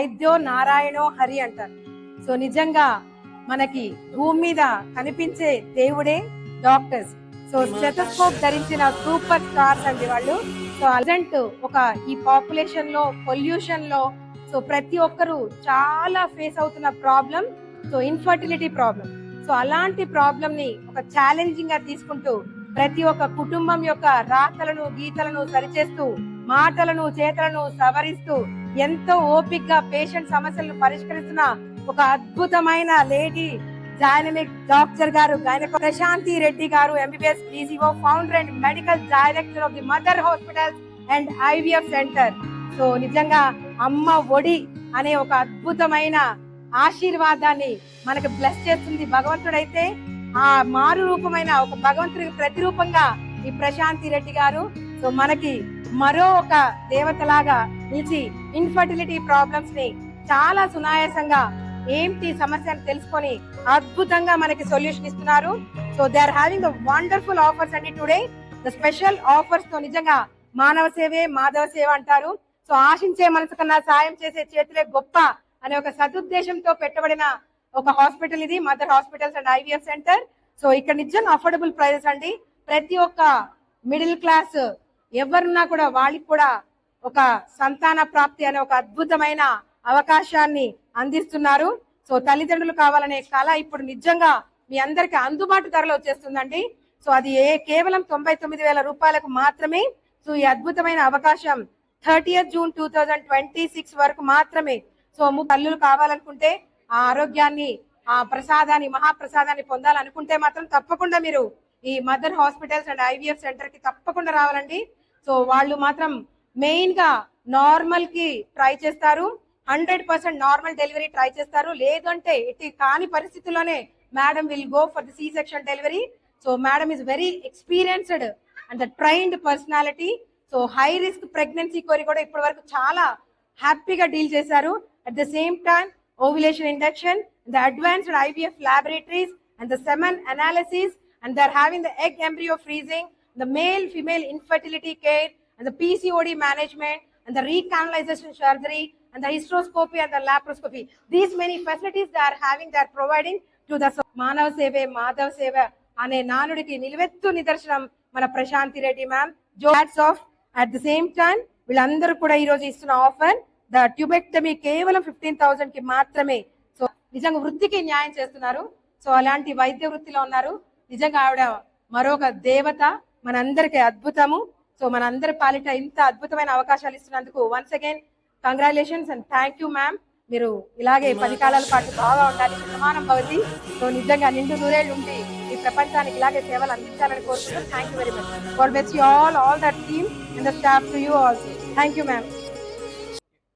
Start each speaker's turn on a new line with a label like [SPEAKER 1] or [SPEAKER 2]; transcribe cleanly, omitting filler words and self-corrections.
[SPEAKER 1] వైద్యో నారాయణో హరి అంటారు. సో నిజంగా మనకి భూమి మీద కనిపించే దేవుడే డాక్టర్స్. సో స్టెథోస్కోప్ ధరించిన సూపర్ స్టార్స్ అండి వాళ్ళు. సో అర్జెంట్ ఒక ఈ పాపులేషన్ లో, పొల్యూషన్ లో, సో ప్రతి ఒక్కరు చాలా ఫేస్ అవుతున్న problem so infertility problem. So అలాంటి ప్రాబ్లం ని ఒక ఛాలెంజింగ్ గా తీసుకుంటూ ప్రతి ఒక్క కుటుంబం యొక్క రాతలను, గీతలను సరిచేస్తూ, మాటలను, చేతలను సవరిస్తూ ఎంతో ఓపిక్ గా పేషెంట్ సమస్యలను పరిష్కరిస్తున్న ఒక అద్భుతమైన లేడీ డైనమిక్ డాక్టర్ గారు ప్రశాంతి రెడ్డి గారు, MBBS PGO, founder and medical director of the Mother hospitals and IVF center. So నిజంగా అమ్మ ఒడి అనే ఒక అద్భుతమైన ఆశీర్వాదాన్ని మనకు బ్లెస్ చేస్తుంది భగవంతుడైతే. ఆ మారు రూపమైన ఒక భగవంతుడికి ప్రతిరూపంగా ఈ ప్రశాంతి రెడ్డి గారు సో మనకి మరో ఒక దేవతలాగా నిలిచి ఇన్ఫర్టిలిటీ ప్రాబ్లమ్స్ ని చాలా సునాయాసంగా ఏంటి సమస్యను తెలుసుకొని అద్భుతంగా మనకి సొల్యూషన్ ఇస్తున్నారు. So they are having the wonderful offers అండి టుడే. ద స్పెషల్ ఆఫర్స్ తో నిజంగా మానవ సేవే మాధవ సేవ అంటారు. సో ఆశించే మనసు కన్నా సాయం చేసే చేతులే గొప్ప అనే ఒక సదుద్దేశంతో పెట్టబడిన ఒక హాస్పిటల్ ఇది, mother hospitals and IVF center. So ఇక్కడ నిజంగా అఫోర్డబుల్ ప్రైజెస్ అండి. ప్రతి ఒక్క మిడిల్ క్లాస్ ఎవరున్నా కూడా వాళ్ళకి కూడా ఒక సంతాన ప్రాప్తి అనే ఒక అద్భుతమైన అవకాశాన్ని అందిస్తున్నారు. సో తల్లిదండ్రులు కావాలనే కళ ఇప్పుడు నిజంగా మీ అందరికి అందుబాటు ధరలో వచ్చేస్తుందండి. సో అది కేవలం 99,000 రూపాయలకు మాత్రమే. సో ఈ అద్భుతమైన అవకాశం 30th June 2026 వరకు మాత్రమే. సో తల్లులు కావాలనుకుంటే ఆ ఆరోగ్యాన్ని, ఆ ప్రసాదాన్ని, మహాప్రసాదాన్ని పొందాలనుకుంటే మాత్రం తప్పకుండా మీరు ఈ mother hospitals and IVF centre కి తప్పకుండా రావాలండి. సో వాళ్ళు మాత్రం మెయిన్ గా నార్మల్ కి ట్రై చేస్తారు, 100% నార్మల్ డెలివరీ ట్రై చేస్తారు. లేదంటే ఇటు కాని పరిస్థితుల్లోనే madam will go for the C section delivery. So madam is very experienced and the trained personality. So high risk pregnancy కోరి కూడా ఇప్పటి వరకు చాలా హ్యాపీగా డీల్ చేశారు. At the same time ovulation induction, the advanced IVF laboratories and the semen analysis, and they are having the egg embryo freezing, the male female infertility care, and the PCOD management, and the recanalization surgery, and the hysteroscopy and the laparoscopy. These many facilities they are having, they are providing to the మానవ సేవే మాధవ సేవ అనే నానుడికి నిలువెత్తు నిదర్శనం మన Prashanti Reddy ma'am. Hats off. At the same time వీళ్ళందరూ కూడా ఈ రోజు ఇస్తున్న ఆఫర్ ద ట్యూబెక్టమీ కేవలం 15,000 కి మాత్రమే. సో నిజంగా వృత్తికి న్యాయం చేస్తున్నారు. సో అలాంటి వైద్య వృత్తిలో ఉన్నారు. నిజంగా ఆవిడ మరొక దేవత, మనందరికి అద్భుతము. సో మనందరి పాలిట ఇంత అద్భుతమైన అవకాశాలు ఇస్తున్నందుకు once again congratulations and thank you ma'am. మీరు ఇలాగే 10 కాలాల పాటు బాగా ఉండాలి. సమానం భవతి. సో నిజంగా నిండు నూరేళ్ళు ఉండి ఈ ప్రపంచానికి ఇలాగే సేవలు అందించాలని కోరుకుంటూ thank you very much. God bless you all that team and the staff to you also. Thank you ma'am.